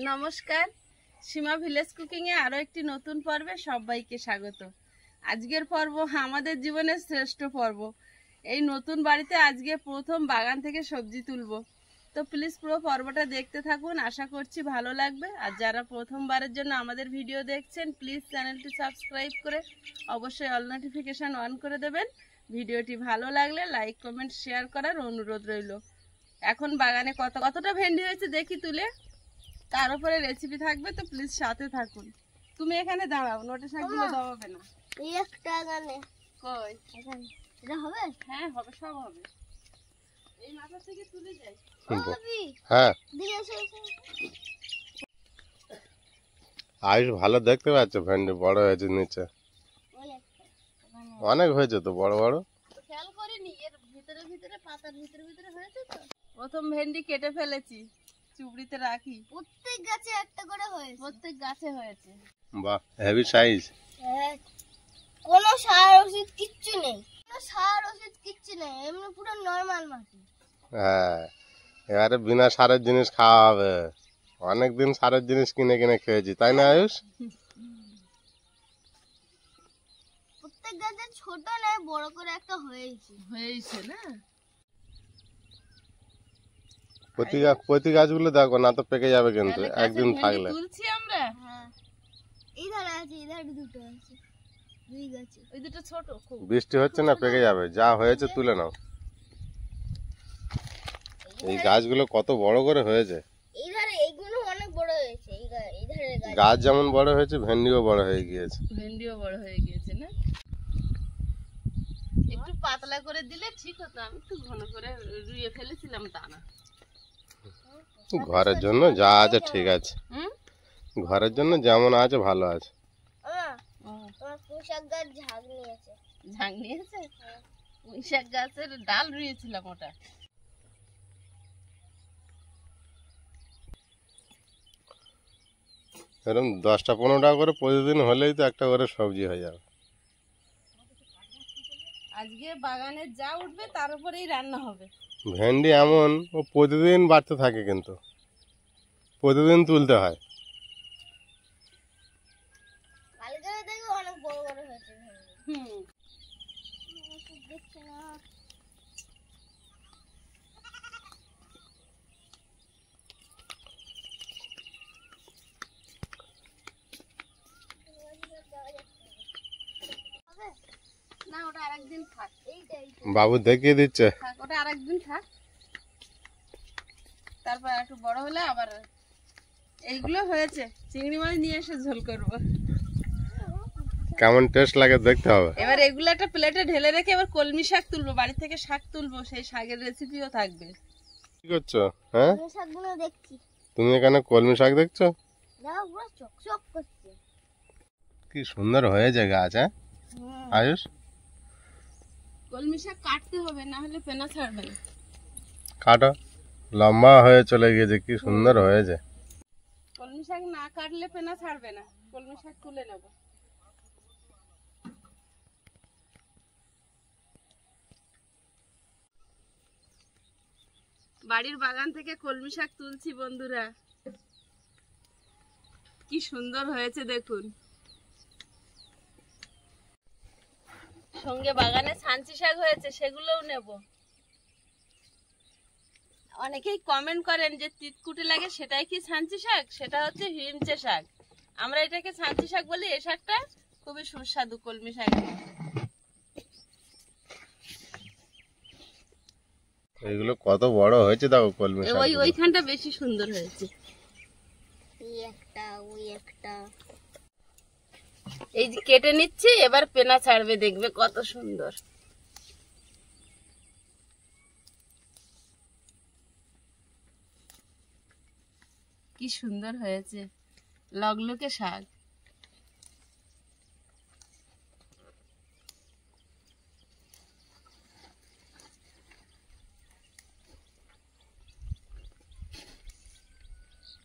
নমস্কার, সীমা village cooking এ আরো একটি নতুন পর্বে সবাইকে স্বাগত। আজকের পর্ব আমাদের জীবনের শ্রেষ্ঠ পর্ব। এই নতুন বাড়িতে আজকে প্রথম বাগান থেকে সবজি তুলবো, তো প্লিজ পুরো পর্বটা দেখতে থাকুন, আশা করছি ভালো লাগবে। আর যারা প্রথমবারের জন্য আমাদের ভিডিও দেখছেন, প্লিজ চ্যানেলটি সাবস্ক্রাইব করে অবশ্যই অল নোটিফিকেশন অন করে দেবেন। ভিডিওটি ভালো লাগলে লাইক কমেন্ট শেয়ার করার অনুরোধ রইল। এখন বাগানে কতটা ভেন্ডি হয়েছে দেখি তুলে, তার উপরে রেসিপি থাকবে, তো প্লিজ সাথে থাকুন। তুমি এখানে দাঁড়াও, নোটে শাকগুলো দাওয়াবে না। এই একটা গানে কই এখানে এটা হবে? হ্যাঁ হবে, সব হবে। এই মাথা থেকে তুলে যাই। হ্যাঁ, দিয়ে এসে আয়ুষ ভালো দেখতে পাচ্ছ, ভেন্ডি বড় হয়েছে নিচে, ওই একটা ওখানে অনেক হয়েছে তো বড় বড়। খেয়াল করিনি, এর ভিতরে ভিতরে পাতার ভিতরে ভিতরে হয়েছে তো। প্রথম ভেন্ডি কেটে ফেলেছি, চুবড়িতে রাখি। প্রত্যেক গাছে একটা করে হয়েছে। প্রত্যেক গাছে হয়েছে। বাহ, হেভি সাইজ। হ্যাঁ, কোনো সার ওষুধ কিচ্ছু নেই, কোনো সার ওষুধ কিচ্ছু নেই, এমনি পুরো নরমাল মাটি। হ্যাঁ, এবারে বিনা সারের জিনিস খাওয়া হবে। অনেকদিন সারের জিনিস কিনে কিনে খেয়েছি, তাই না আয়ুষ? প্রত্যেক গাছে ছোট নেই, বড় করে একটা হয়েছে। হয়েছে না? প্রতি গাছগুলো দেখো না, তো পেকে যাবে কিন্তু তাহলে একদিন গাছের থাকলে। ভেন্ডি তুলছি আমরা। হ্যাঁ, এই ধারে আছে, এই ধারে দুটো আছে, দুই গাছে। ওই দুটো ছোট খুব। বৃষ্টি হচ্ছে না, পেকে যাবে। যা হয়েছে তুলে নাও। এই গাছগুলো কত বড় করে হয়েছে। এই ধারে এইগুলো অনেক বড় হয়েছে, এই ধারে গাছ। গাছ যেমন বড় হয়েছে, ভেন্ডিও বড় হয়ে গিয়েছে। ভেন্ডিও বড় হয়ে গিয়েছে না? একটু পাতলা করে দিলে ঠিক হতো, আমি একটু ঘন করে রুইয়ে ফেলেছিলাম, তা না। ঘরের জন্য যা আছে ঠিক আছে, হুম, ঘরের জন্য যেমন আছে ভালো আছে। তোমার পুঁইশাক গাছ ঝাঁক নিয়েছে। ঝাং নিয়েছে। পুঁই শাক গাছের ডাল রুইয়েছিলাম ওটা। এরকম 10-15 করে প্রতিদিন হলেই তো একটা করে সবজি হয়ে যাবে। আজকে বাগানে যা উঠবে তার উপরেই রান্না হবে। ভেন্ডি এমন, ও প্রতিদিন বাড়তে থাকে, কিন্তু প্রতিদিন তুলতে হয়। কালকে দেখো অনেক বড় বড় হয়েছে ভেন্ডি। হুম, দেখছি না। না ওটা আরেকদিন থাক। এইটাই বাবু দেখিয়ে দিচ্ছে। থাক, ওটা আরেকদিন থাক। তারপর একটু বড় হলে আবার। এইগুলো হয়েছে, চিংড়ি মাছ নিয়ে এসে ঝোল করব। কেমন টেস্ট লাগে দেখতে হবে। এবার এগুলো একটা প্লেটে ঢেলে রেখে এবার কলমি শাক তুলবো, বাড়ি থেকে শাক তুলবো, সেই শাকের রেসিপিও থাকবে। কি করছো? হ্যাঁ, কলমি শাকগুলো দেখছি। তুমি এখানে কলমি শাক দেখছো? দেখো পুরো চকচক করছে। কি সুন্দর হয়েছে গাছ। হ্যাঁ আয়ুষ, কলমি শাক কাটতে হবে, না হলে পেনা ছাড়বে না। কাটো। লম্বা হয়ে চলে গিয়েছে, কি সুন্দর হয়েছে। কলমি শাক না কাটলে পেনা ছাড়বে না। কলমি শাক তুলে নেব। বাড়ির বাগান থেকে কলমি শাক তুলছি বন্ধুরা, কি সুন্দর হয়েছে দেখুন। সঙ্গে বাগানে ছাঞ্চি শাক হয়েছে, সেগুলোও নেব। অনেকেই কমেন্ট করেন যে তিতকুটে লাগে, সেটাই কি ছাঞ্চি শাক? সেটা হচ্ছে হিমচে শাক, আমরা এটাকে ছাঞ্চি শাক বলি। এই শাকটা খুবই সুস্বাদু কলমি শাক। এগুলো কত বড় হয়েছে দেখো কলমি শাক। ওইখানটা বেশি সুন্দর হয়েছে। এই একটা, ওই একটা। এই যে কেটে নিচ্ছি, এবার পেনা ছাড়বে, দেখবে কত সুন্দর। কি সুন্দর হয়েছে লগলকে শাক।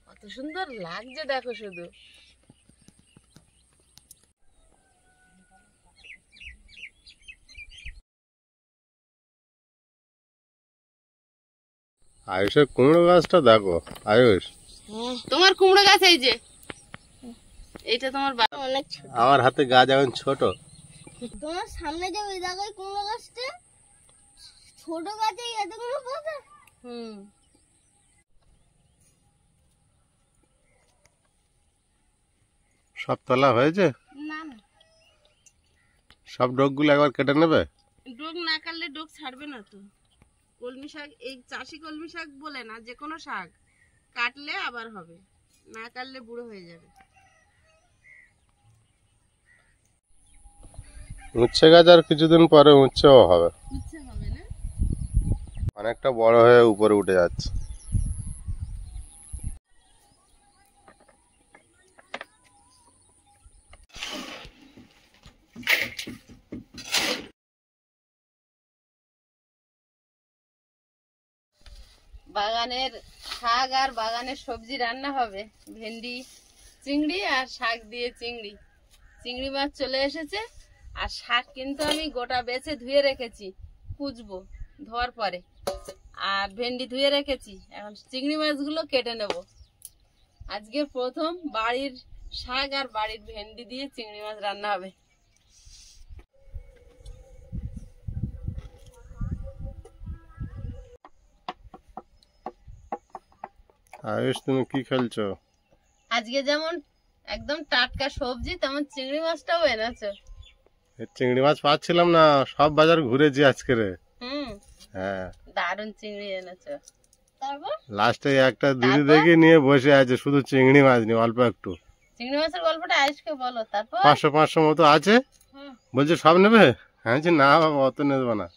কত সুন্দর লাগছে দেখো শুধু। আয়ুষের কুমড়ো গাছটা দেখো আয়ুষ, তোমার কুমড়ো গাছ এই যে, এইটা তোমার অনেক ছোট। আমার হাতে গাছ এখন ছোট। তোমার সামনে যে ওই জায়গায় কুমড়ো গাছটা, ছোট গাছে এতগুলো পাতা। হুম, সব তলা হয়েছে, না না, সব ডগগুলো একবার কেটে নেবে। ডোক না কাটলে ডোক ছাড়বে না তো। কলমি শাক, এই চাষি কলমি শাক বলে না, যে কোনো শাক কাটলে আবার হবে, না কাটলে বুড়ো হয়ে যাবে। উচ্ছে গাছ আর কিছুদিন পরে উচ্ছেও হবে, উচ্ছে হবে না? অনেকটা বড় হয়ে উপরে উঠে যাচ্ছে। বাগানের শাক আর বাগানের সবজি রান্না হবে, ভেন্ডি, চিংড়ি আর শাক দিয়ে চিংড়ি। চিংড়ি মাছ চলে এসেছে, আর শাক কিন্তু আমি গোটা বেছে ধুয়ে রেখেছি, কুচবো ধোয়ার পরে। আর ভেন্ডি ধুয়ে রেখেছি, এখন চিংড়ি মাছগুলো কেটে নেব। আজকে প্রথম বাড়ির শাক আর বাড়ির ভেন্ডি দিয়ে চিংড়ি মাছ রান্না হবে। আয়ুষ, তুমি কি খেলছো? আজকে যেমন একদম টাটকা সবজি, তেমন চিংড়ি মাছটাও এনেছো। এই চিংড়ি মাছ পাচ্ছিলাম না, সব বাজার ঘুরেছি আজকে রে। হুম, হ্যাঁ, দারুণ চিংড়ি এনেছো। তারপর লাস্টে একটা দিদি দেখে নিয়ে বসে আছে, শুধু চিংড়ি মাছ নিয়ে অল্প একটু। চিংড়ি মাছের গল্পটা আজকে বলো। তারপর 500 মতো আছে, হুম, বলছে সব নেবে। হ্যাঁ, বলছি না বাবা, অত নেবো না।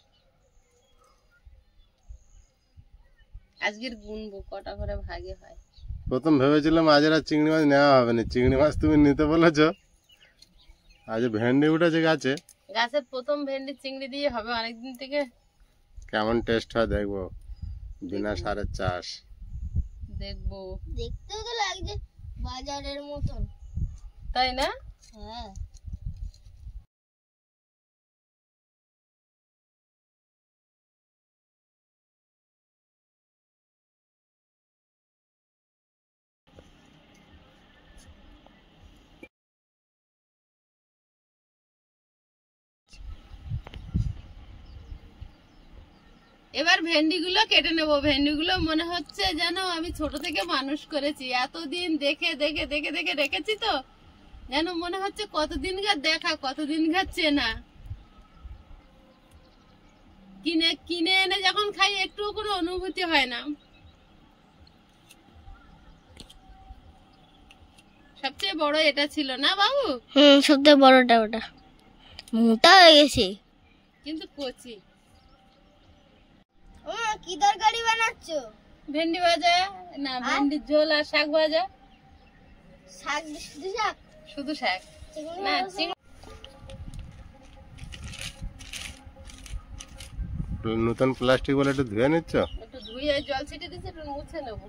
আজকের গুনবো কটা করে ভাগে হয়। প্রথম ভেবেছিলাম আজ আর চিংড়ি মাছ নেওয়া হবে না, চিংড়ি মাছ তুমি নিতে বলেছো। আজ ভেন্ডি উঠেছে গাছে, গাছের প্রথম ভেন্ডি চিংড়ি দিয়ে হবে, অনেকদিন থেকে কেমন টেস্ট হয় দেখবো, বিনা সারের চাষ। দেখবো। দেখতেও তো লাগছে বাজারের মতন। তাই না? হ্যাঁ, এবার ভেন্ডিগুলো কেটে নেবো। ভেন্ডিগুলো মনে হচ্ছে যেন আমি ছোট থেকে মানুষ করেছি, এতদিন দেখে দেখে দেখে দেখে রেখেছি, তো যেন মনে হচ্ছে কতদিনকার দেখা, কতদিনকার চেনা। কিনে কিনে এনে যখন খাই একটু কোনো অনুভূতি হয় না। সবচেয়ে বড় এটা ছিল না বাবু? সবথেকে বড়টা ওটা, মোটা হয়ে গেছে। কিন্তু কচি। ও কি তরকারি বানাচ্ছো? ভেন্ডি ভাজা না, ভেন্ডির ঝোল আর শাক ভাজা। শাক, শুধু শাক? শুধু শাক চিংড়ি না, মাছ? নতুন প্লাস্টিক বলে একটু ধুয়ে নিচ্ছ। একটু ধুয়ে জল ছিটে দিচ্ছি, একটু মুছে নেবো।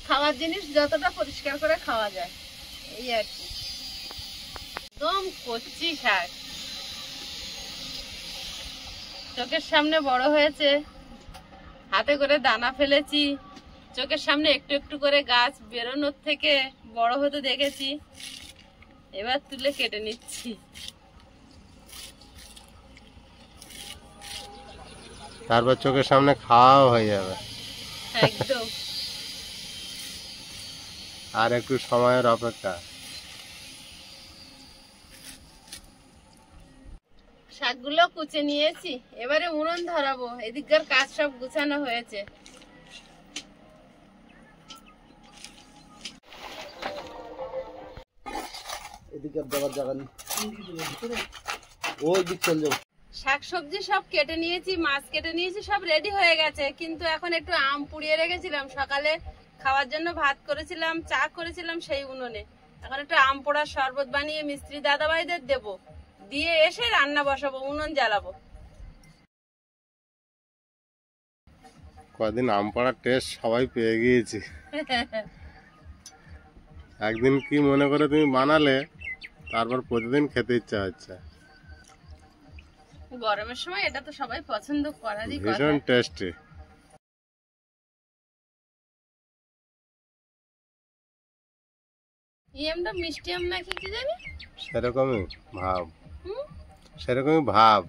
খাওয়ার জিনিস যতটা পরিষ্কার করে খাওয়া যায়, এই আর কি। একদম কচি শাক, চোখের সামনে বড় হয়েছে, হাতে করে দানা ফেলেছি, চোখের সামনে একটু একটু করে গাছ বেরোনোর থেকে বড় হতে দেখেছি। এবার তুলে কেটে নিচ্ছি। তারপর চোখের সামনে খাওয়াও হয়ে যাবে। একদম। আর একটু সময়ের অপেক্ষা। শাকগুলো কুচে নিয়েছি, এবারে উনুন ধরাবো। এদিককার কাজ সব গুছানো হয়েছে। শাকসবজি সব কেটে নিয়েছি, মাছ কেটে নিয়েছি, সব রেডি হয়ে গেছে। কিন্তু এখন একটু আম পুড়িয়ে রেখেছিলাম, সকালে খাওয়ার জন্য ভাত করেছিলাম, চা করেছিলাম সেই উনুনে। এখন একটু আম পোড়ার শরবত বানিয়ে মিস্ত্রি দাদাভাইদের দেবো, দিয়ে এসে রান্না বসাবো, উনুন জ্বালাবো। কদিন আম পাড়ার টেস্ট সবাই পেয়ে গিয়েছি। একদিন কি মনে করে তুমি বানালে, তারপর প্রতিদিন খেতে ইচ্ছা হচ্ছে। গরমের সময় এটা তো সবাই পছন্দ করারই কথা। ভীষণ টেস্টি। এই আমটা মিষ্টি আম নাকি কি জানি, সেরকমই ভাব, সেরকমই ভাব।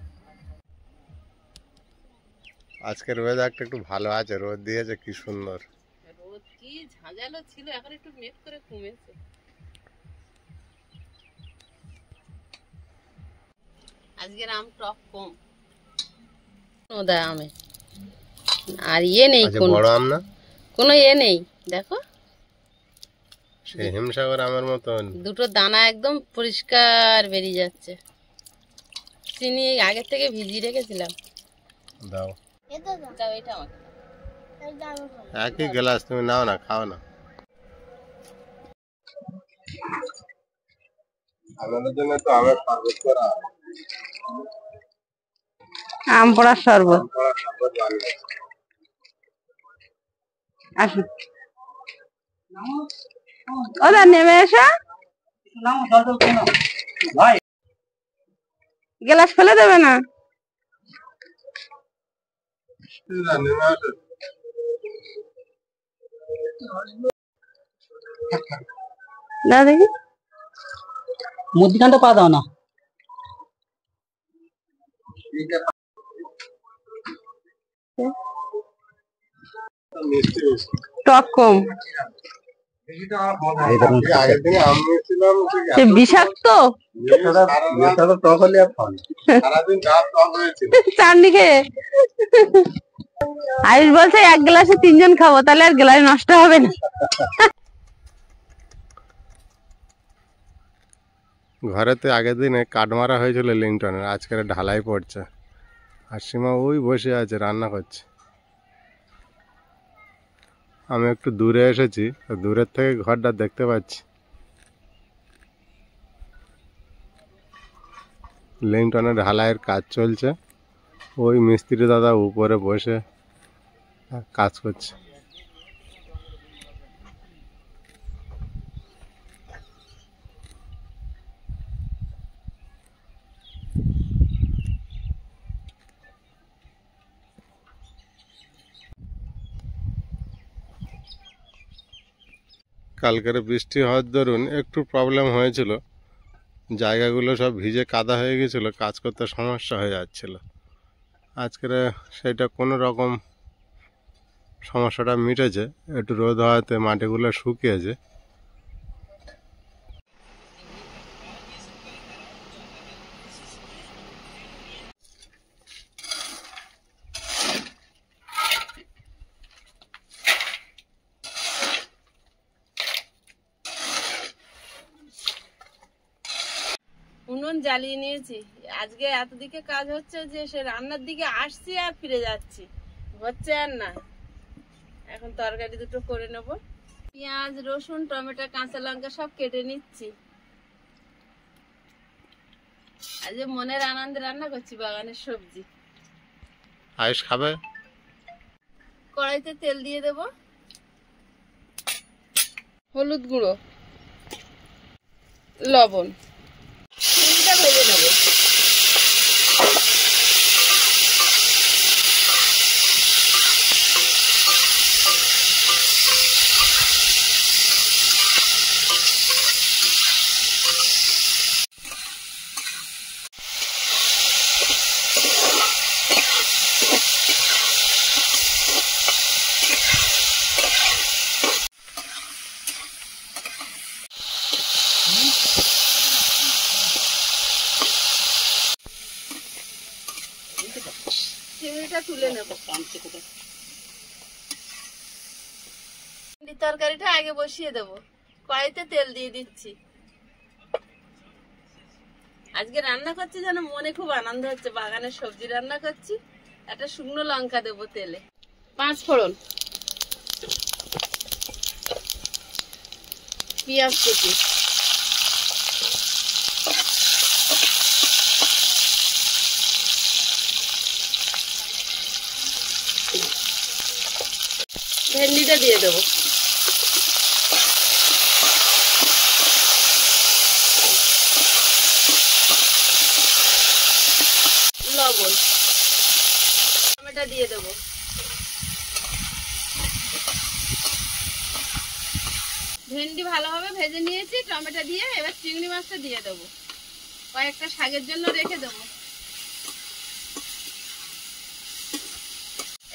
আজকের ওয়েদারটা একটু ভালো আছে, রোদ দিয়েছে কি সুন্দর। রোদ কি ঝাঁঝালো ছিল, এখন একটু মেঘ করে কমেছে। আজকের আম টক কম ওদা আমে, আর ইয়ে নেই আচ্ছা, কোনো, বড় আম না, কোনো ইয়ে নেই। দেখো সে হিমসাগর আমের মতন। দুটো দানা একদম পরিষ্কার বেরিয়ে যাচ্ছে। চিনি আগের থেকে ভিজিয়ে রেখেছিলাম। দাও, এটা দাও, দাও এটা আমাকে। এটা আমি খাবো। একই গ্লাস, তুমি নাও না, খাও না। আমাদের জন্য তো আমের শরবত করা, আম পোড়ার শরবত। আসুন ওদা নেমে এসো, গ্লাস ফেলে দেবে না। না দেখি মধ্যখানটা পা দাও না। টক কম, সে বিষাক্ত। টক হলে আর ফল সারাদিন গাছ টক হয়েছিল চাটনি খেয়ে। আয়ুষ বলছে এক গ্লাসে 3 জন খাবো, তাহলে আর গ্লাস নষ্ট হবে না। ঘরেতে আগের দিনে কাঠ মারা হয়েছিল লিংটনের, আজকে ঢালাই পড়ছে। আর সীমা ওই বসে আছে, রান্না করছে। আমি একটু দূরে এসেছি, তো দূরের থেকে ঘরটা দেখতে পাচ্ছি। লিংটনের ঢালাইয়ের কাজ চলছে, ওই মিস্ত্রি দাদা উপরে বসে কাজ করছে। কালকের বৃষ্টি হওয়ার দরুন একটু প্রবলেম হয়েছিল, জায়গাগুলো সব ভিজে কাদা হয়ে গেছিলো, কাজ করতে সমস্যা হয়ে যাচ্ছিল। আজকের সেটা কোনো রকম সমস্যাটা মিটেছে, একটু রোদ হওয়াতে মাটিগুলো শুকিয়েছে। উনুন জ্বালিয়ে নিয়েছি। আজকে এত দিকে কাজ হচ্ছে যে সে রান্নার দিকে আসছি আর ফিরে যাচ্ছি, হচ্ছে আর না। এখন তরকারি দুটো করে নেব। পেঁয়াজ, রসুন, টমেটো, কাঁচা লঙ্কা সব কেটে নিচ্ছি। আজ মনের আনন্দে রান্না করছি বাগানের সবজি। আয়ুষ খাবে? কড়াইতে তেল দিয়ে দেব, হলুদ গুঁড়ো, লবণ, চিনিটা ভেজে নেব। চিংড়িটা তুলে নেব। তরকারিটা আগে বসিয়ে দেব, কড়াইতে তেল দিয়ে দিচ্ছি। আজকে রান্না করছি যেন মনে খুব আনন্দ হচ্ছে, বাগানের সবজি রান্না করছি। একটা শুকনো লঙ্কা দেবো তেলে, 5 ফোড়ন, পেঁয়াজ কুচি, ভেন্ডিটা দিয়ে দেবো, লবণ, লবণ, টমেটো দিয়ে দেবো। ভেন্ডি ভালোভাবে ভেজে নিয়েছি, টমেটো দিয়ে এবার চিংড়ি মাছটা দিয়ে দেবো। কয়েকটা শাকের জন্য রেখে দেবো।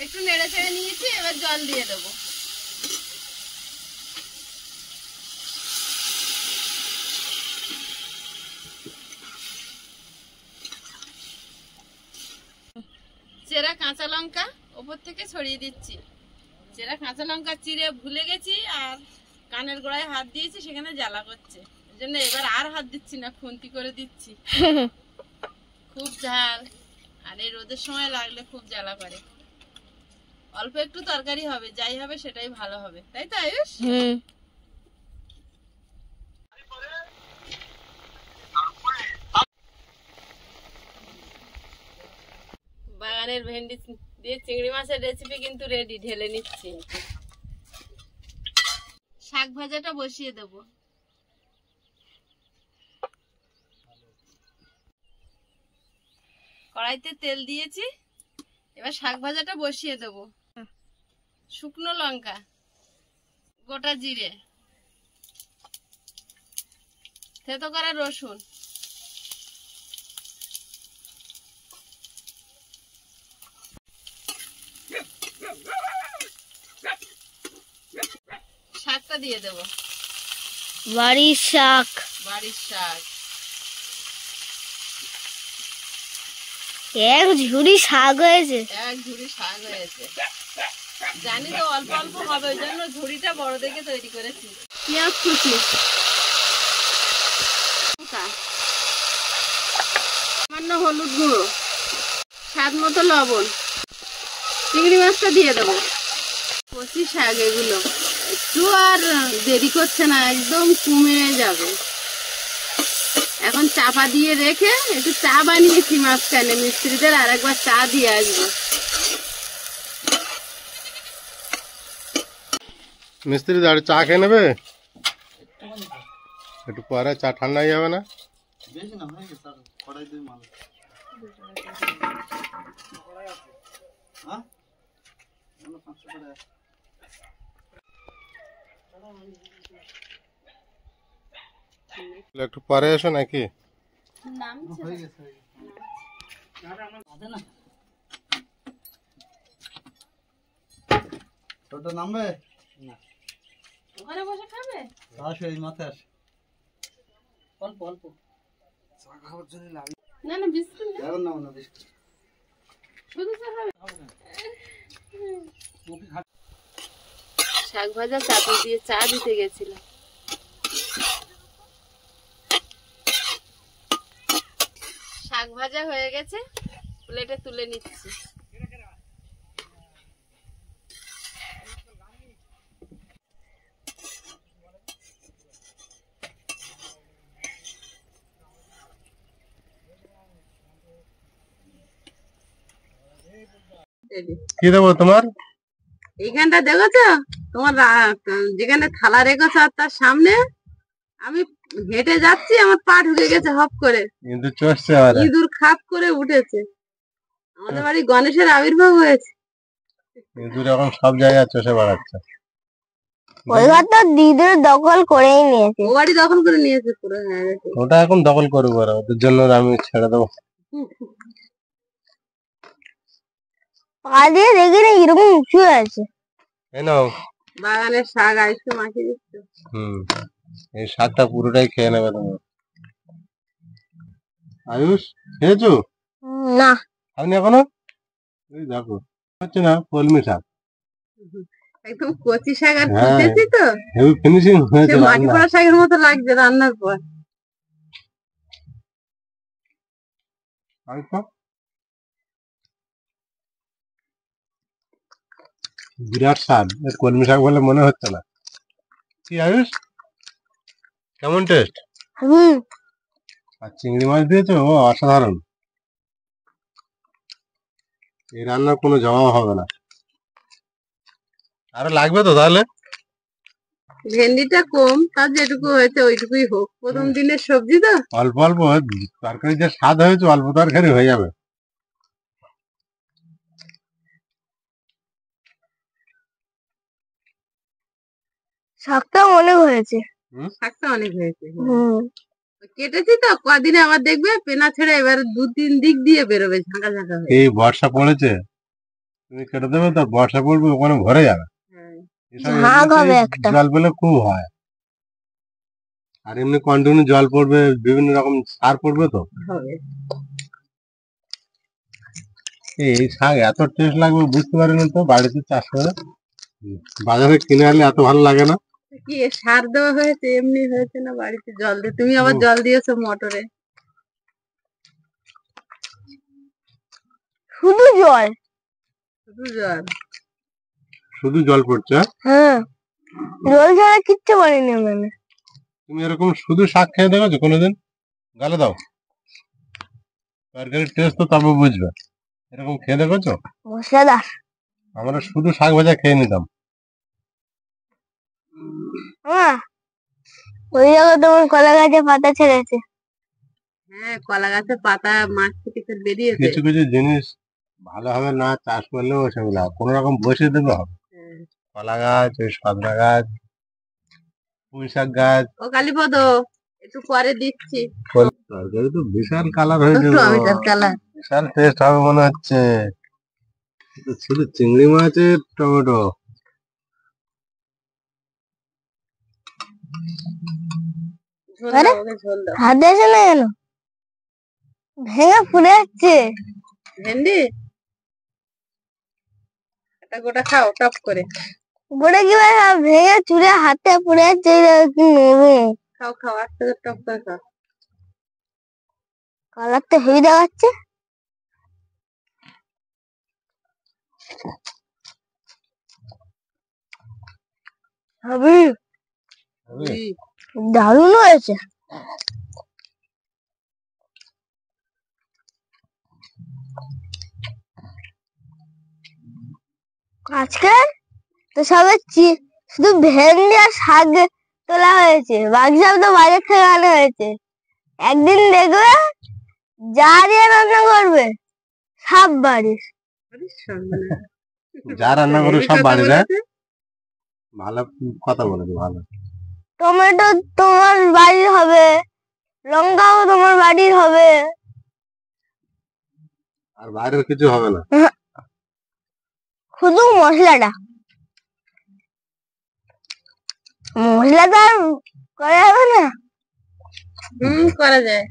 একটু নেড়ে চেড়ে নিয়েছি, এবার জল দিয়ে দেবো। চেরা কাঁচা লঙ্কা ওপর থেকে ছড়িয়ে দিচ্ছি। চেরা কাঁচা লঙ্কা চিড়ে ভুলে গেছি আর কানের গোড়ায় হাত দিয়েছি, সেখানে জ্বালা করছে, এই জন্য এবার আর হাত দিচ্ছি না, খুন্তি করে দিচ্ছি। খুব ঝাল, আর এই রোদের সময় লাগলে খুব জ্বালা করে। অল্প একটু তরকারি হবে, যাই হবে সেটাই ভালো হবে, তাই তো আয়ুষ? বাগানের ভেন্ডি দিয়ে চিংড়ি মাছের রেসিপি কিন্তু রেডি, ঢেলে নিচ্ছি। শাক ভাজাটা বসিয়ে দেব। কড়াইতে তেল দিয়েছি, এবার শাক ভাজাটা বসিয়ে দেব। শুকনো লঙ্কা, গোটা জিরে, থেতো করা রসুন, শাকটা দিয়ে দেব। বাড়ির শাক, বাড়ির শাক, এক ঝুড়ি শাক হয়েছে। এক ঝুড়ি শাক হয়েছে। জানি তো অল্প অল্প হবে, ওই জন্য ঝুড়িটা বড় দেখে তৈরি করেছি। পেঁয়াজ কুচি, সামান্য হলুদ গুঁড়ো, স্বাদ মতো লবণ, চিংড়ি মাছটা দিয়ে দেবো। কচি শাক এগুলো, একটু আর দেরি করছে না, একদম কমে যাবে। এখন চাপা দিয়ে রেখে একটু চা বানিয়েছি মাঝখানে, মিস্ত্রিদের আর একবার চা দিয়ে আসবো। মিস্ত্রি দাঁড়িয়ে চা খেয়ে নেবে, একটু পরে চা ঠান্ডা হয়ে যাবে না? একটু পরে এসো নাকি? ছোট নামবে ওখানে বসে খাবে? আসো, এই মাথায় আসো। অল্প অল্প না না, বিস্কুট না। এখন নাও না বিস্কুট। শুধু চা খাবে? শাক ভাজা চাপি দিয়ে চা দিতে গেছিলাম। শাক ভাজা হয়ে গেছে, প্লেটে তুলে নিচ্ছি। কি দেবো তোমার? এইখানটা দেখেছো তোমার যেখানে থালা রেখেছো আর তার সামনে আমি হেঁটে যাচ্ছি, আমার পা ঢুকে গেছে হপ করে, কিন্তু চষছে ইঁদুর খাপ করে উঠেছে। আমাদের বাড়ি গণেশের আবির্ভাব হয়েছে। ইঁদুর এখন সব জায়গায় চষে বেড়াচ্ছে। ওইবার তো দিদির দখল করেই নিয়েছে। ও বাড়ি দখল করে নিয়েছে পুরো। হ্যাঁ, ওটা এখন দখল করবো, ওদের জন্য আমি ছেড়ে দেবো। পা দিয়ে দেখি না এরকম উঁচু আছে। এই নাও বাগানের শাক আইসে মাখিয়ে দিচ্ছে। এই শাকটা পুরোটাই খেয়ে নেবে তুমি। আয়ুষ, খেয়েছো? না, আপনি এখনো? এই দেখো, হচ্ছে না কলমি শাক, একদম কচি শাক, আর হ্যাঁ, কুচেছি তো হেভি ফিনিশিং হয়েছে। মাটি পোড়া শাকের মতো লাগছে রান্নার পর। বিরাট স্বাদ, কলমি শাক বলে মনে হচ্ছে না। কি আয়ুষ, কেমন টেস্ট? আর চিংড়ি মাছ দিয়েছো, ও অসাধারণ। এই রান্নার কোনো জবাব হবে না। আরো লাগবে তো তাহলে? ভেন্ডিটা কম, তার যেটুকু হয়েছে ওইটুকুই হোক, প্রথম দিনের সবজি তো। অল্প অল্প তরকারি যে স্বাদ হয়েছে, অল্প তরকারি হয়ে যাবে। শাকটা অনেক হয়েছে। শাকটা অনেক হয়েছে। কেটেছি তো কদিনে আবার দেখবে পেনা ছেড়ে এবার 2-3 দিক দিয়ে বেরোবে ঝাঁকা ঝাঁকা হয়ে। এই বর্ষা পড়েছে, তুমি কেটে দেবে তো বর্ষা পড়বে ওখানে ভরে যাবে। এসব ঝাঁক হবে এমনিতেই একটা। জল পেলে খুব হয়, আর এমনি কন্টিনিউ জল পড়বে, বিভিন্ন রকম সার পড়বে তো। হবে। এই শাক এত টেস্ট লাগবে বুঝতে পারিনি তো, বাড়িতে চাষ করে বাজারে কিনে আনলে এত ভালো লাগে না। কি সার দেওয়া হয়েছে এমনি হয়েছে না বাড়িতে জল দিয়ে? তুমি আবার জল দিয়েছো মোটরে? শুধু জল। শুধু জল? শুধু জল পড়ছে? হ্যাঁ, জল ছাড়া কিচ্ছু পারিনি মানে। তুমি এরকম শুধু শাক খেয়ে দেখেছো কোনোদিন? গালে দাও, তরকারির টেস্ট তো তবে বুঝবে। এরকম খেয়ে দেখেছো? মশলাদার। আমরা শুধু শাক ভাজা খেয়ে নিতাম। ওই জায়গায় তোমার কলা গাছে পাতা ছেড়েছে। হ্যাঁ, কলা গাছের পাতা মাছ থেকে বেরিয়েছে। কিছু কিছু জিনিস ভালোভাবে না চাষ করলেও সেগুলো কোন রকম বসিয়ে দেবে হবে। কলা গাছ, ওই সজনা গাছ, পুঁই শাক গাছ। ও কালীপদ, একটু পরে দিচ্ছি। তরকারি তো বিশাল কালার হয়েছে গো। টমেটোর কালার। বিশাল টেস্ট হবে মনে হচ্ছে। এটা ছিল চিংড়ি মাছের টমেটো। ঝোল দাও, ওকে ঝোল দাও। হাতে আসে না কেন? ভেঙে পুড়ে যাচ্ছে। ভেন্ডি এটা গোটা খাও টপ করে। গোটা কি ভেঙে চুড়ে হাতে পুড়ে যাচ্ছে। কি নেবে? খাও খাও, আস্তে করে টপ করে খাও। কালার তো হেভি দেখাচ্ছে। হেভি দারুণ হয়েছে। আজকে তো সবে শুধু ভেন্ডি আর শাক তোলা হয়েছে, বাকি সব তো বাজার থেকে আনা হয়েছে। একদিন দেখবে যা দিয়ে রান্না করবে সব বাড়ির। যা রান্না করে সব বাড়ির। ভালো কথা বলেছো, ভালো। টমেটো তোমার বাড়ির হবে, লঙ্কাও তোমার বাড়ির হবে, আর বাইরের কিছু হবে না। শুধু মশলাটা। মশলাটা আর করা যাবে না। করা যায়।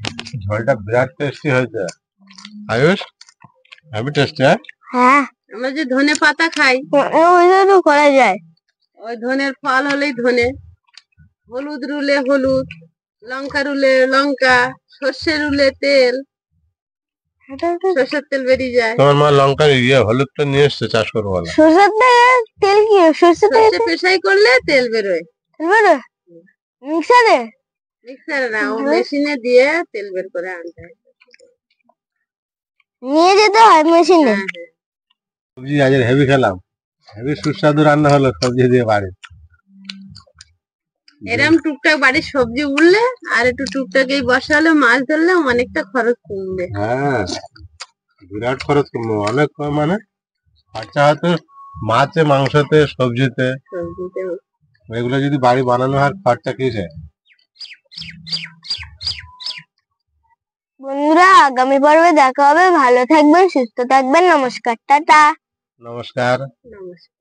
ঝোলটা বিরাট টেস্টি হয়েছে আয়ুষ, হেভি টেস্টি। হ্যাঁ, আমরা যে ধনে পাতা খাই, ওইটা তো করা যায়। ওই ধনের ফল হলেই ধনে, হলুদ রুলে হলুদ, লঙ্কা রুলে লঙ্কা, সর্ষে রুলে তেল, সর্ষের তেল বেরিয়ে যায়। তোমার মা লঙ্কা হলুদটা নিয়ে এসছে চাষ করবো বলে। সরষের তেল কি? সরষের তেল সর্ষে পেশাই করলে তেল বেরোয়। মিক্সারে? মিক্সারে না, ও মেশিনে দিয়ে তেল বের করে আনতে হয়। নিয়ে যেতে হয় মেশিনে। হ্যাঁ, হ্যাঁ। সবজি আজ হেভি খেলাম, হেভি সুস্বাদু রান্না হলো সবজি দিয়ে বাড়ি। এরম টুকটাক বাড়ির সবজি উঠলে আর একটু টুকটাক এই বসালে মাছ ধরলে অনেকটা খরচ কমবে। হ্যাঁ, বিরাট খরচ কমবে, অনেক মানে খরচা হয়তো মাছে, মাংসতে, সবজিতে। এগুলো যদি বাড়ি বানানো হয় খরচা কিসে? বন্ধুরা, আগামী পর্বে দেখা হবে। ভালো থাকবেন, সুস্থ থাকবেন। নমস্কার, টাটা। নমস্কার। নমস্কার।